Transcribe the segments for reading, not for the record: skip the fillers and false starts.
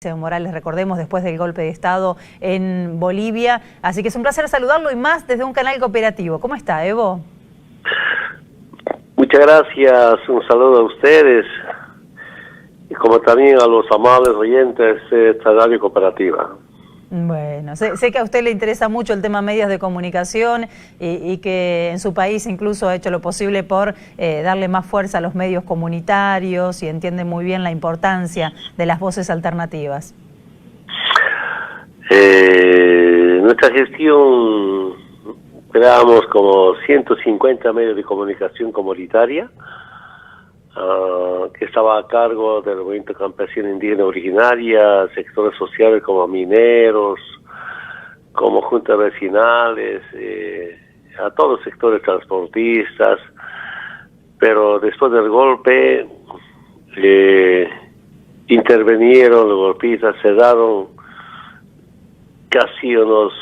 Evo Morales, recordemos, después del golpe de Estado en Bolivia. Así que es un placer saludarlo y más desde un canal cooperativo. ¿Cómo está, Evo? Muchas gracias, un saludo a ustedes y como también a los amables oyentes de esta radio cooperativa. Bueno, sé que a usted le interesa mucho el tema medios de comunicación y que en su país incluso ha hecho lo posible por darle más fuerza a los medios comunitarios y entiende muy bien la importancia de las voces alternativas. En nuestra gestión creamos como 150 medios de comunicación comunitaria que estaba a cargo del movimiento campesino indígena originaria, sectores sociales como mineros, como juntas vecinales, a todos los sectores transportistas, pero después del golpe intervinieron los golpistas, cerraron casi unos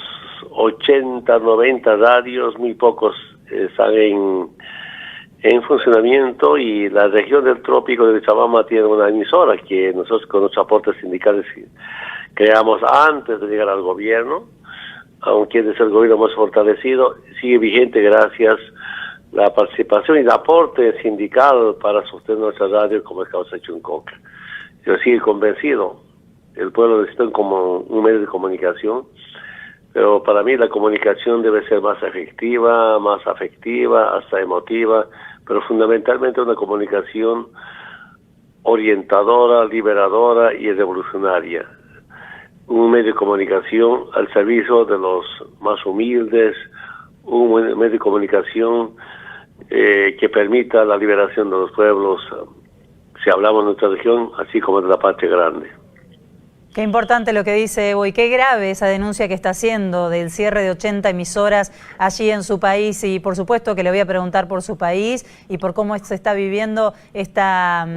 80, 90 radios, muy pocos están en funcionamiento, y la región del trópico de Chabama tiene una emisora que nosotros con nuestros aportes sindicales creamos antes de llegar al gobierno, aunque desde el gobierno hemos fortalecido, sigue vigente gracias a la participación y el aporte sindical para sostener nuestra radio como es Causa Chuncoca. Yo sigo convencido, el pueblo necesita como un medio de comunicación, pero para mí la comunicación debe ser más efectiva, más afectiva, hasta emotiva, pero fundamentalmente una comunicación orientadora, liberadora y revolucionaria. Un medio de comunicación al servicio de los más humildes, un medio de comunicación que permita la liberación de los pueblos, si hablamos de nuestra región, así como de la patria grande. Qué importante lo que dice Evo y qué grave esa denuncia que está haciendo del cierre de 80 emisoras allí en su país, y por supuesto que le voy a preguntar por su país y por cómo se está viviendo esta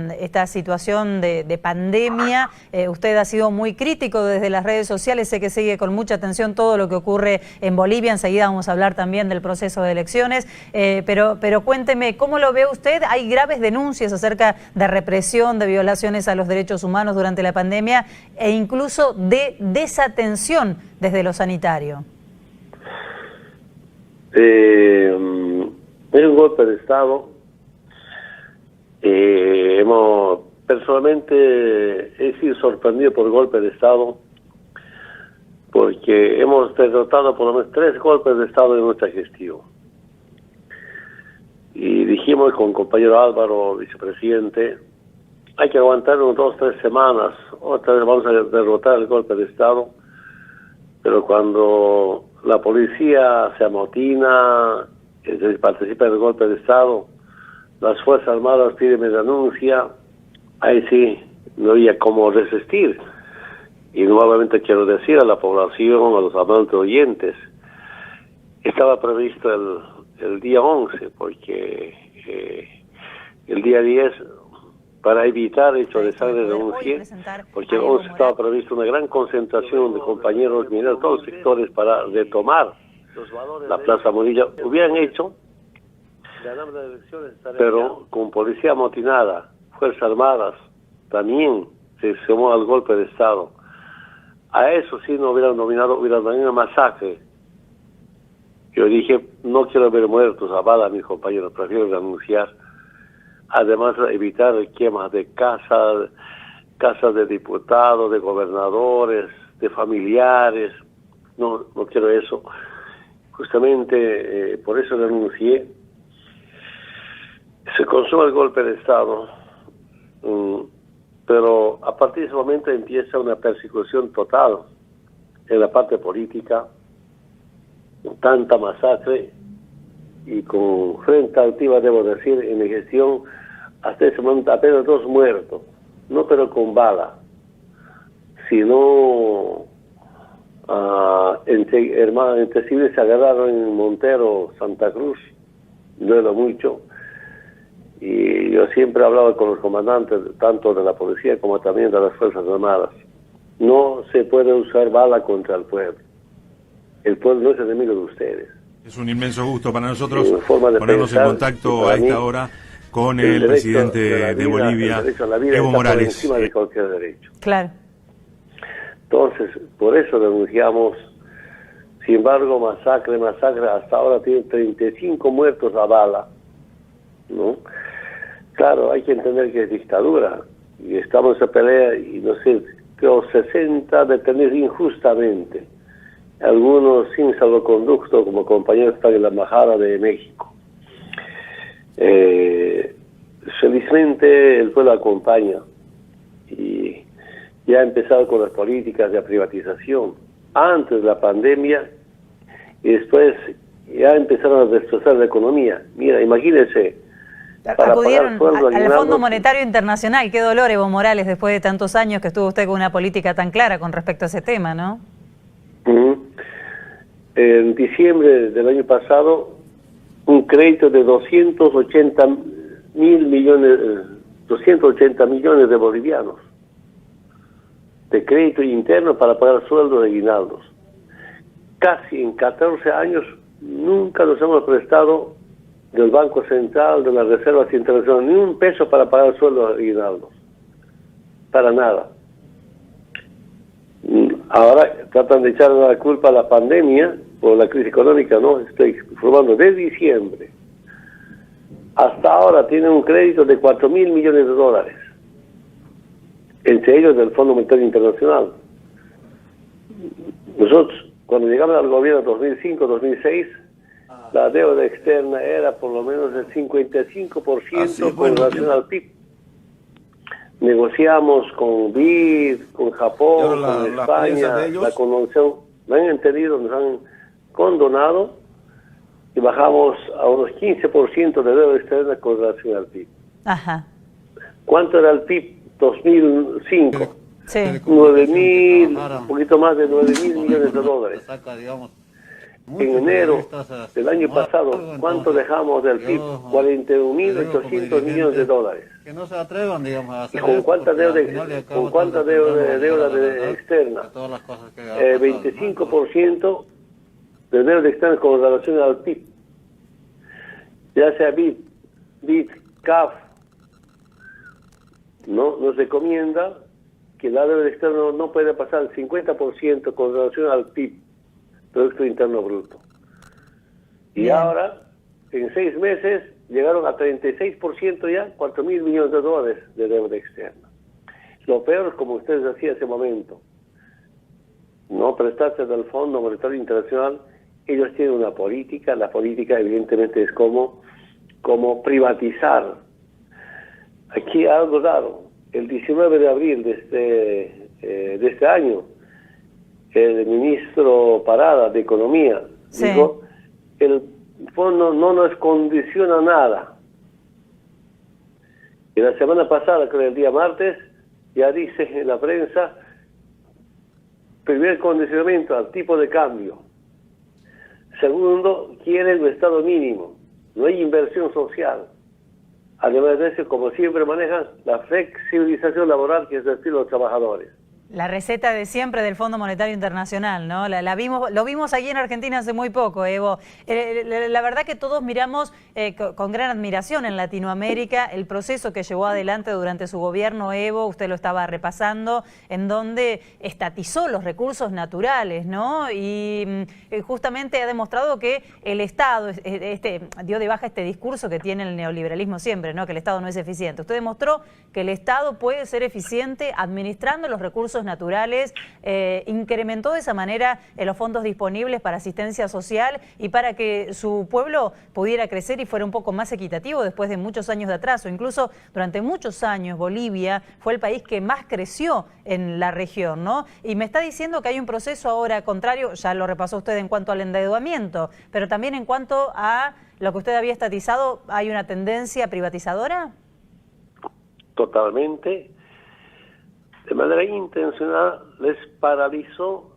situación de pandemia. Usted ha sido muy crítico desde las redes sociales, sé que sigue con mucha atención todo lo que ocurre en Bolivia, enseguida vamos a hablar también del proceso de elecciones, pero cuénteme, ¿cómo lo ve usted? Hay graves denuncias acerca de represión, de violaciones a los derechos humanos durante la pandemia e incluso de desatención desde lo sanitario. Es un golpe de Estado. Personalmente he sido sorprendido por el golpe de Estado, porque hemos derrotado por lo menos 3 golpes de Estado en nuestra gestión. Y dijimos con el compañero Álvaro, vicepresidente, hay que aguantar unos 2 o 3 semanas, otra vez vamos a derrotar el golpe de Estado, pero cuando la policía se amotina, participa en el golpe de Estado, las Fuerzas Armadas piden mi renuncia, ahí sí, no había cómo resistir. Y nuevamente quiero decir a la población, a los amantes oyentes, estaba previsto el día 11, porque el día 10... para evitar el hecho de sangre de denuncie, porque el 11 estaba previsto una gran concentración de compañeros mineros, todos los sectores, para retomar la Plaza Morilla. Hubieran hecho, pero con policía amotinada, Fuerzas Armadas, también se sumó al golpe de Estado. A eso sí no hubieran dominado, hubieran tenido una masacre. Yo dije, no quiero ver muertos a bala a mis compañeros, prefiero renunciar. Además, evitar quemas de casas de diputados, de gobernadores, de familiares. No quiero eso. Justamente por eso renuncié. Se consuma el golpe de Estado, pero a partir de ese momento empieza una persecución total en la parte política, tanta masacre, y con frente activa, debo decir, en mi gestión, hasta ese momento apenas 2 muertos, no pero con bala, sino entre civiles se agarraron en Montero, Santa Cruz, duelo mucho, y yo siempre hablaba con los comandantes, tanto de la policía como también de las Fuerzas Armadas, no se puede usar bala contra el pueblo no es enemigo de ustedes. Es un inmenso gusto para nosotros ponernos en contacto a esta hora con el presidente de Bolivia, Evo Morales. Por encima de cualquier derecho. Claro. Entonces, por eso denunciamos. Sin embargo, masacre, hasta ahora tiene 35 muertos a bala, ¿no? Claro, hay que entender que es dictadura, y estamos en esa pelea, y no sé, creo 60 detenidos injustamente, algunos sin salvoconducto, como compañeros están en la Embajada de México. Felizmente el pueblo acompaña, y ya ha empezado con las políticas de privatización, antes de la pandemia, y después ya empezaron a destrozar la economía. Mira, imagínense, acudieron al Fondo Monetario Internacional. Qué dolor, Evo Morales, después de tantos años que estuvo usted con una política tan clara con respecto a ese tema, ¿no? En diciembre del año pasado, un crédito de 280 millones de bolivianos de crédito interno para pagar sueldos de aguinaldos. Casi en 14 años nunca nos hemos prestado del Banco Central, de las Reservas Internacionales, ni un peso para pagar sueldos de aguinaldos. Para nada. Ahora tratan de echar la culpa a la pandemia por la crisis económica, ¿no? Estoy informando, de diciembre hasta ahora tienen un crédito de 4.000 millones de dólares, entre ellos del Fondo Monetario Internacional. Nosotros, cuando llegamos al gobierno en 2005-2006, la deuda externa era por lo menos del 55% con relación al PIB. Negociamos con BID, con Japón, con España, la convención, me han entendido, nos han condonado y bajamos a unos 15% de deuda externa con relación al PIB. Ajá. ¿Cuánto era el PIB 2005? Sí. 9.000, un poquito más de 9.000 millones de dólares. En enero del año pasado, ¿cuánto dejamos del PIB? 41.800 millones de dólares. Que no se atrevan, digamos, a hacer. ¿Y con cuánta deuda externa? 25% de deuda externa con relación al PIB. Ya sea BID, CAF, nos recomienda que la deuda externa no puede pasar el 50% con relación al PIB, Producto Interno Bruto. Y bien, ahora, en 6 meses, llegaron a 36% ya, 4.000 millones de dólares de deuda externa. Lo peor, como ustedes decían hace un momento, no prestarse del Fondo Monetario Internacional. Ellos tienen una política, la política evidentemente es como privatizar. Aquí hay algo raro. El 19 de abril de este año, el ministro Parada de Economía dijo, el fondo no nos condiciona nada. Y la semana pasada, creo el día martes, ya dice en la prensa, primer condicionamiento al tipo de cambio. Segundo, quiere el estado mínimo. No hay inversión social. Además de eso, como siempre manejan la flexibilización laboral, que es el estilo de los trabajadores. La receta de siempre del Fondo Monetario Internacional, ¿no? Lo vimos aquí en Argentina hace muy poco, Evo. La verdad que todos miramos con gran admiración en Latinoamérica el proceso que llevó adelante durante su gobierno, Evo, usted lo estaba repasando, en donde estatizó los recursos naturales, ¿no? Y justamente ha demostrado que el Estado dio de baja este discurso que tiene el neoliberalismo siempre, ¿no? Que el Estado no es eficiente. Usted demostró que el Estado puede ser eficiente administrando los recursos naturales, incrementó de esa manera los fondos disponibles para asistencia social y para que su pueblo pudiera crecer y fuera un poco más equitativo después de muchos años de atraso. Incluso durante muchos años Bolivia fue el país que más creció en la región, ¿no? Y me está diciendo que hay un proceso ahora contrario, ya lo repasó usted en cuanto al endeudamiento, pero también en cuanto a lo que usted había estatizado, ¿hay una tendencia privatizadora? Totalmente. De manera intencional les paralizó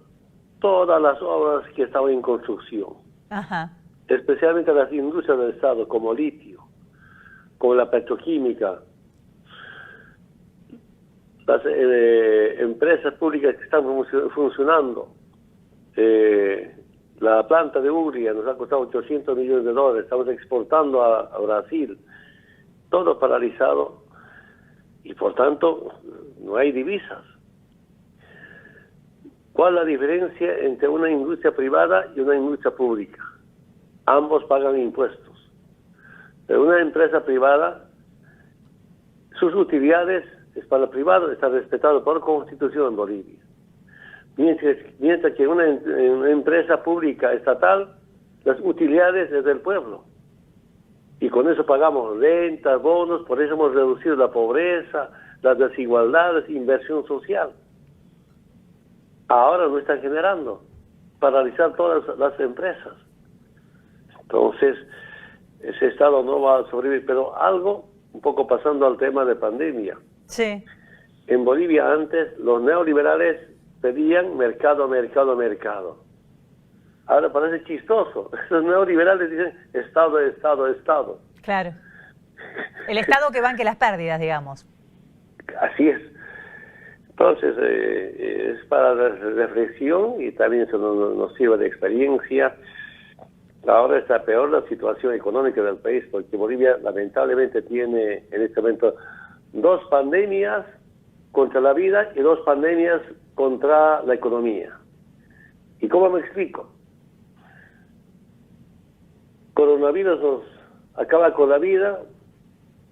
todas las obras que estaban en construcción. Ajá. Especialmente las industrias del Estado, como litio, como la petroquímica, las empresas públicas que están funcionando. La planta de Ugria nos ha costado 800 millones de dólares, estamos exportando a Brasil, todo paralizado y por tanto no hay divisas. ¿Cuál es la diferencia entre una industria privada y una industria pública? Ambos pagan impuestos. Pero una empresa privada, sus utilidades es para el privado, está respetado por Constitución en Bolivia. Mientras que una empresa pública estatal, las utilidades es del pueblo. Y con eso pagamos rentas, bonos, por eso hemos reducido la pobreza, las desigualdades, inversión social. Ahora no están generando, paralizar todas las empresas. Entonces, ese Estado no va a sobrevivir. Pero algo, un poco pasando al tema de pandemia. Sí. En Bolivia antes los neoliberales pedían mercado, mercado, mercado. Ahora parece chistoso. Los neoliberales dicen Estado, Estado, Estado. Claro. El Estado que banque las pérdidas, digamos. Así es. Entonces, es para la reflexión y también eso nos sirve de experiencia. Ahora está peor la situación económica del país porque Bolivia lamentablemente tiene en este momento 2 pandemias contra la vida y 2 pandemias contra la economía. ¿Y cómo me explico? Coronavirus nos acaba con la vida,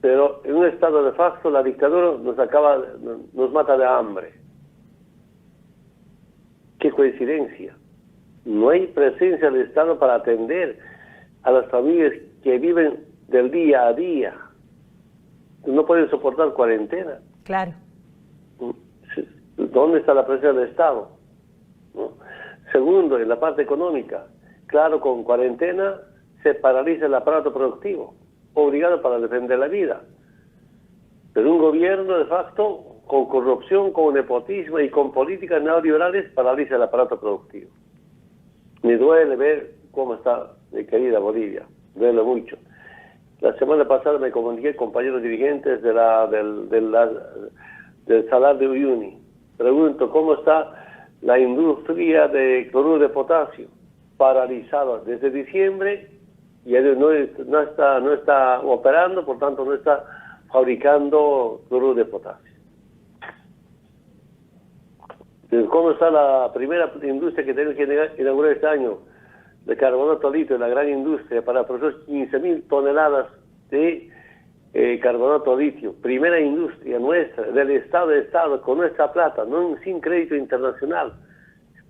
pero en un estado de facto la dictadura nos mata de hambre. ¡Qué coincidencia! No hay presencia del Estado para atender a las familias que viven del día a día. No pueden soportar cuarentena. Claro. ¿Dónde está la presencia del Estado? ¿No? Segundo, en la parte económica, claro, con cuarentena se paraliza el aparato productivo, obligado para defender la vida. Pero un gobierno de facto, con corrupción, con nepotismo y con políticas neoliberales, paraliza el aparato productivo. Me duele ver cómo está mi querida Bolivia, duele mucho. La semana pasada me comuniqué con compañeros dirigentes del Salar de Uyuni. Pregunto, ¿cómo está la industria de cloruro de potasio? Paralizada desde diciembre y no está operando, por tanto no está fabricando cloruro de potasio. ¿Cómo está la primera industria que tenemos que inaugurar este año? De carbonato de litio, la gran industria, para producir 15.000 toneladas de carbonato de litio. Primera industria nuestra, del Estado, con nuestra plata, no sin crédito internacional,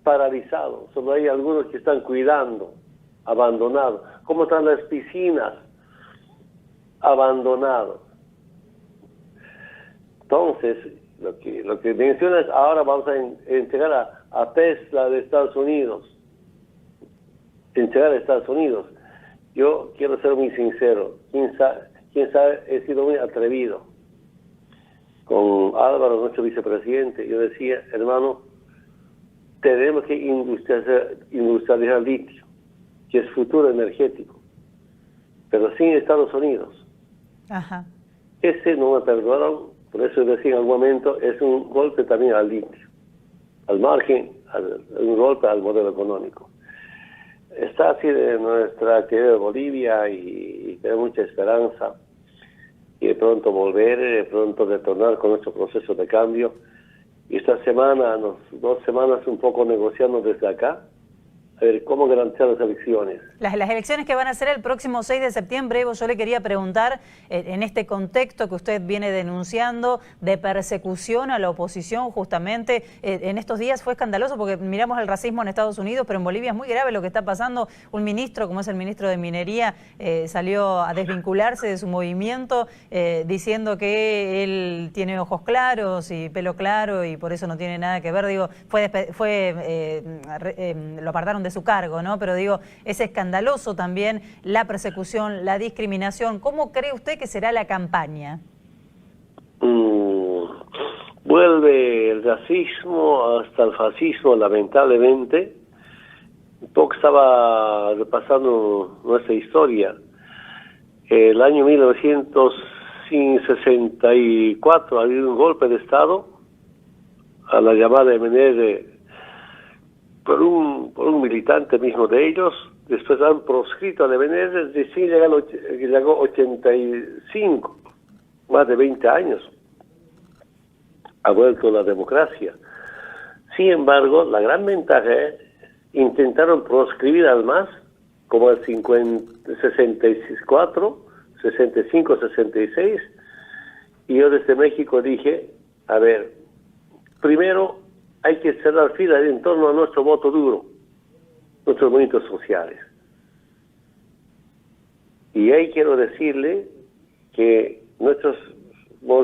paralizado. Solo hay algunos que están cuidando, abandonados. ¿Cómo están las piscinas? Abandonados. Entonces, lo que mencionas, ahora vamos a entregar a Tesla de Estados Unidos. Entregar a Estados Unidos. Yo quiero ser muy sincero. Quién sabe, he sido muy atrevido. Con Álvaro, nuestro vicepresidente, yo decía, hermano, tenemos que industrializar el litio, que es futuro energético, pero sin Estados Unidos. Ajá. Ese no me perdonaron, por eso decía en algún momento, es un golpe también al litio, al margen, un golpe al modelo económico. Está así de nuestra actividad de Bolivia y tengo mucha esperanza y de pronto volver, de pronto retornar con nuestro proceso de cambio. Y esta semana, 2 semanas un poco negociando desde acá, a ver cómo garantizar las elecciones. Las elecciones que van a ser el próximo 6 de septiembre, Evo, yo le quería preguntar, en este contexto que usted viene denunciando de persecución a la oposición, justamente, en estos días fue escandaloso porque miramos el racismo en Estados Unidos, pero en Bolivia es muy grave lo que está pasando. Un ministro, como es el ministro de Minería, salió a desvincularse de su movimiento, diciendo que él tiene ojos claros y pelo claro y por eso no tiene nada que ver. Digo, lo apartaron de su cargo, ¿no? Pero digo, es escandaloso también la persecución, la discriminación. ¿Cómo cree usted que será la campaña? Vuelve el racismo hasta el fascismo, lamentablemente. Un poco estaba repasando nuestra historia. El año 1964 había un golpe de Estado a la llamada de Menéndez por un militante mismo de ellos. Después han proscrito a Menéndez, recién llegó 85, más de 20 años. Ha vuelto la democracia. Sin embargo, la gran ventaja es intentaron proscribir al MAS como el 64, 65, 66, y yo desde México dije, a ver, primero hay que cerrar filas en torno a nuestro voto duro, nuestros movimientos sociales. Y ahí quiero decirle que nuestros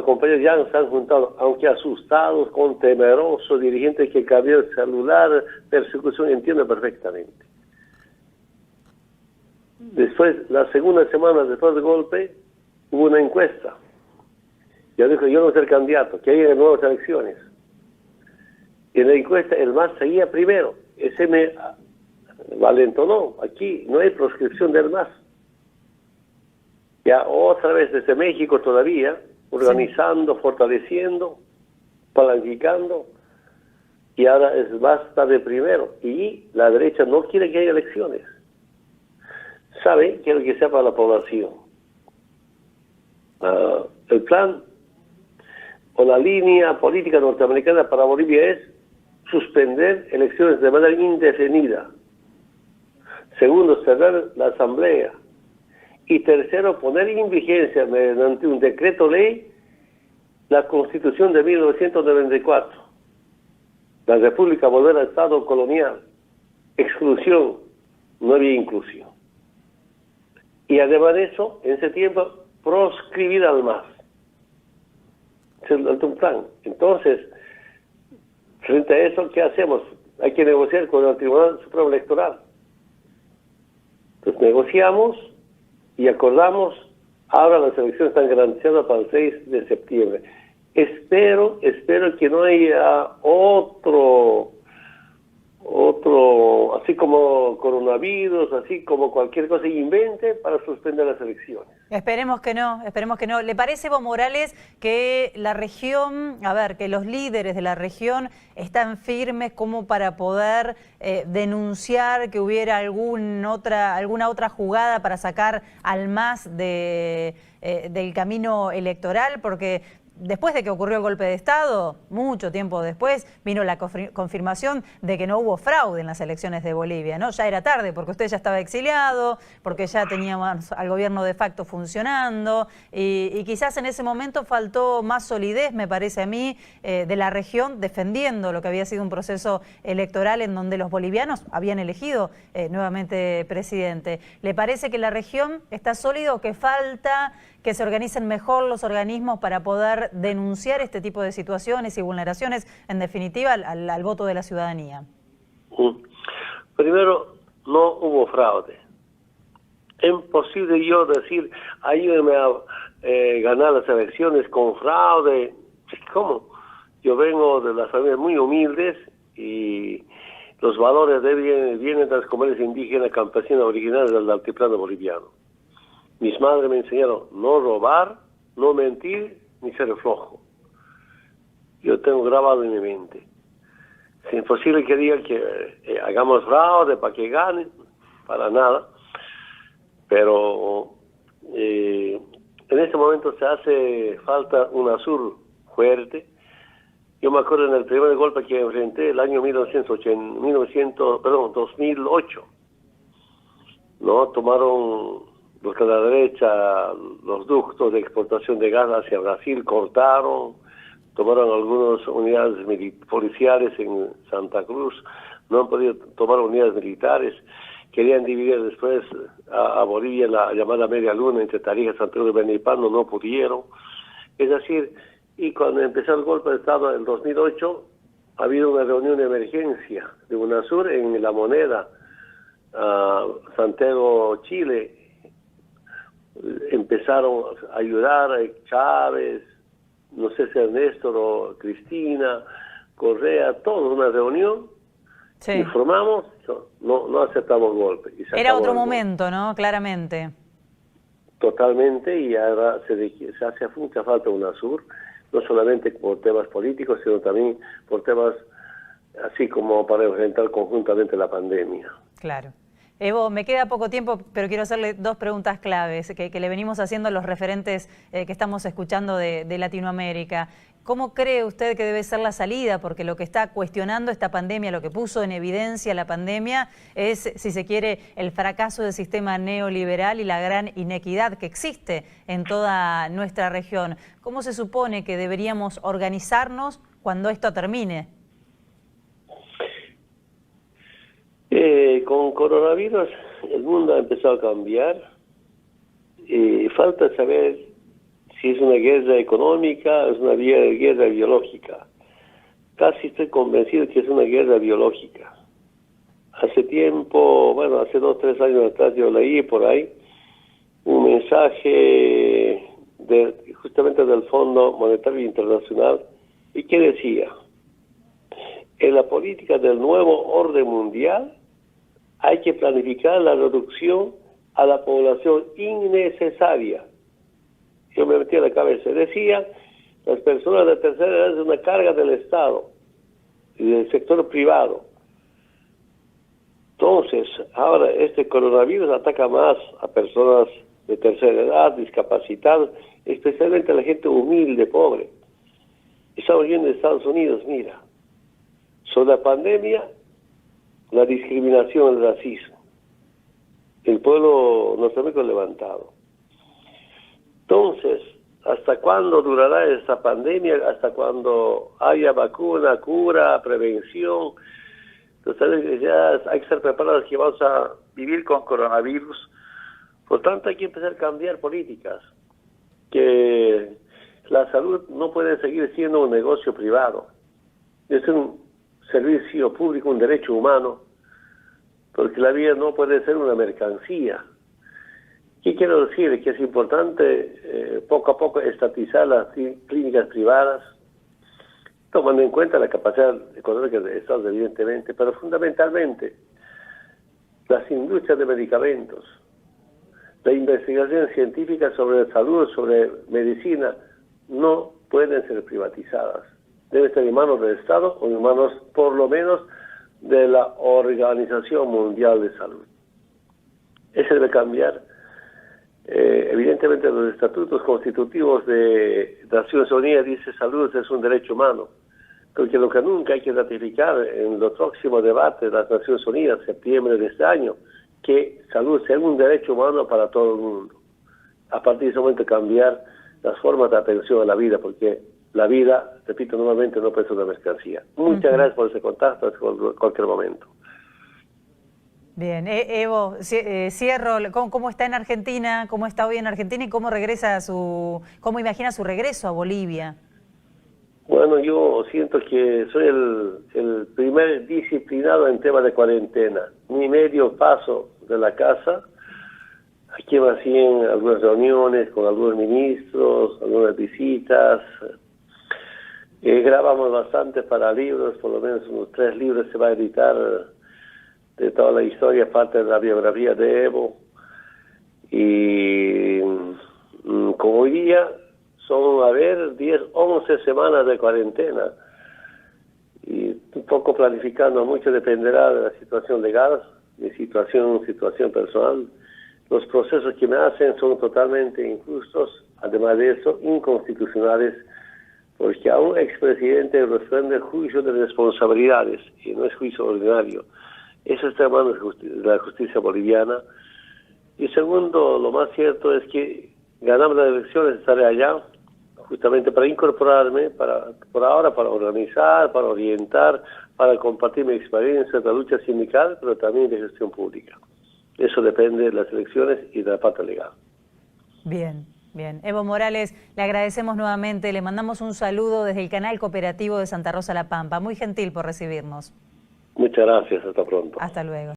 compañeros ya se han juntado, aunque asustados, con temerosos, dirigentes que cambió el celular, persecución, entiendo perfectamente. Después, la segunda semana después del golpe, hubo una encuesta. Yo dije, yo no soy el candidato, que haya nuevas elecciones. Y en la encuesta el MAS seguía primero. Ese me valentonó. Aquí no hay proscripción del MAS. Ya otra vez desde México todavía, organizando, fortaleciendo, planificando, y ahora es basta de primero. Y la derecha no quiere que haya elecciones. ¿Sabe? Quiero que sepa la población. El plan o la línea política norteamericana para Bolivia es suspender elecciones de manera indefinida. Segundo, cerrar la asamblea. Y tercero, poner en vigencia mediante un decreto ley la Constitución de 1994. La República volver al Estado colonial. Exclusión, no había inclusión. Y además de eso, en ese tiempo, proscribir al MAS. Es un plan. Entonces, frente a eso, ¿qué hacemos? Hay que negociar con el Tribunal Supremo Electoral. Entonces negociamos y acordamos, ahora las elecciones están garantizadas para el 6 de septiembre. Espero que no haya otro, así como coronavirus, así como cualquier cosa invente para suspender las elecciones. Esperemos que no, esperemos que no. ¿Le parece, Evo Morales, que la región, que los líderes de la región están firmes como para poder denunciar que hubiera alguna otra jugada para sacar al MAS del camino electoral? Porque después de que ocurrió el golpe de Estado, mucho tiempo después, vino la confirmación de que no hubo fraude en las elecciones de Bolivia, ¿no? Ya era tarde, porque usted ya estaba exiliado, porque ya teníamos al gobierno de facto funcionando, y quizás en ese momento faltó más solidez, me parece a mí, de la región defendiendo lo que había sido un proceso electoral en donde los bolivianos habían elegido nuevamente presidente. ¿Le parece que la región está sólida o que falta que se organicen mejor los organismos para poder denunciar este tipo de situaciones y vulneraciones, en definitiva, al voto de la ciudadanía? Primero, no hubo fraude. Es imposible yo decir, ayúdeme a ganar las elecciones con fraude. ¿Cómo? Yo vengo de las familias muy humildes y los valores vienen de las comunidades indígenas campesinas originales del altiplano boliviano. Mis madres me enseñaron no robar, no mentir, ni ser flojo. Yo tengo grabado en mi mente. Es imposible que digan que hagamos fraude para que ganen, para nada. Pero en este momento se hace falta un ASUR fuerte. Yo me acuerdo en el primer golpe que enfrenté el año 2008. ¿No? Tomaron los de la derecha los ductos de exportación de gas hacia Brasil, cortaron, tomaron algunas unidades policiales en Santa Cruz, no han podido tomar unidades militares, querían dividir después a Bolivia la llamada media luna entre Tarija, Santiago de Benipano, no pudieron. Es decir, y cuando empezó el golpe de Estado en el 2008, ha habido una reunión de emergencia de UNASUR en La Moneda, Santiago, Chile. Empezaron a ayudar a Chávez, no sé si Ernesto o Cristina, Correa, toda una reunión, sí. Informamos, no aceptamos golpe. Era otro momento, ¿no? Claramente. Totalmente, y ahora se hace mucha falta UNASUR, no solamente por temas políticos, sino también por temas así como para enfrentar conjuntamente la pandemia. Claro. Evo, me queda poco tiempo, pero quiero hacerle dos preguntas claves que le venimos haciendo a los referentes que estamos escuchando de Latinoamérica. ¿Cómo cree usted que debe ser la salida? Porque lo que está cuestionando esta pandemia, lo que puso en evidencia la pandemia, es, si se quiere, el fracaso del sistema neoliberal y la gran inequidad que existe en toda nuestra región. ¿Cómo se supone que deberíamos organizarnos cuando esto termine? Con coronavirus el mundo ha empezado a cambiar. Falta saber si es una guerra económica o es una guerra biológica. Casi estoy convencido que es una guerra biológica. Hace tiempo, hace 2 o 3 años atrás yo leí por ahí un mensaje justamente del Fondo Monetario Internacional y que decía: en la política del nuevo orden mundial hay que planificar la reducción a la población innecesaria. Yo me metí a la cabeza. Decía, las personas de tercera edad es una carga del Estado y del sector privado. Entonces, ahora este coronavirus ataca más a personas de tercera edad, discapacitadas, especialmente a la gente humilde, pobre. Estamos viendo en Estados Unidos, mira, sobre la pandemia, la discriminación, el racismo. El pueblo norteamericano levantado. Entonces, ¿hasta cuándo durará esta pandemia? ¿Hasta cuándo haya vacuna, cura, prevención? Entonces, ya hay que estar preparados que vamos a vivir con coronavirus. Por tanto, hay que empezar a cambiar políticas. Que la salud no puede seguir siendo un negocio privado. Es un servicio público, un derecho humano, porque la vida no puede ser una mercancía. ¿Qué quiero decir? Que es importante poco a poco estatizar las clínicas privadas, tomando en cuenta la capacidad económica de Estados, evidentemente, pero fundamentalmente las industrias de medicamentos, la investigación científica sobre salud, sobre medicina, no pueden ser privatizadas. Debe estar en manos del Estado o en manos, por lo menos, de la Organización Mundial de Salud. Ese debe cambiar. Evidentemente, los estatutos constitutivos de Naciones Unidas dice salud es un derecho humano, porque lo que nunca hay que ratificar en los próximos debates de las Naciones Unidas, septiembre de este año, que salud sea un derecho humano para todo el mundo. A partir de ese momento cambiar las formas de atención a la vida, porque la vida, repito nuevamente, no puede ser una mercancía. Muchas gracias por ese contacto en cualquier momento. Bien, Evo, cierro. ¿Cómo está en Argentina? ¿Cómo está hoy en Argentina? ¿Y cómo cómo imagina su regreso a Bolivia? Bueno, yo siento que soy el primer disciplinado en tema de cuarentena. Ni medio paso de la casa. Aquí me hacían algunas reuniones con algunos ministros, algunas visitas. Grabamos bastante para libros, por lo menos unos 3 libros se va a editar de toda la historia, parte de la biografía de Evo. Y como hoy día son, 10, 11 semanas de cuarentena. Y un poco planificando, mucho dependerá de la situación legal, mi situación personal. Los procesos que me hacen son totalmente injustos, además de eso, inconstitucionales, porque a un expresidente responde juicio de responsabilidades, y no es juicio ordinario. Eso está en manos de la justicia boliviana. Y segundo, lo más cierto es que ganamos las elecciones, estaré allá, justamente para incorporarme, por ahora para organizar, para orientar, para compartir mi experiencia de la lucha sindical, pero también de gestión pública. Eso depende de las elecciones y de la parte legal. Bien, bien. Evo Morales, le agradecemos nuevamente, le mandamos un saludo desde el canal cooperativo de Santa Rosa La Pampa. Muy gentil por recibirnos. Muchas gracias, hasta pronto. Hasta luego.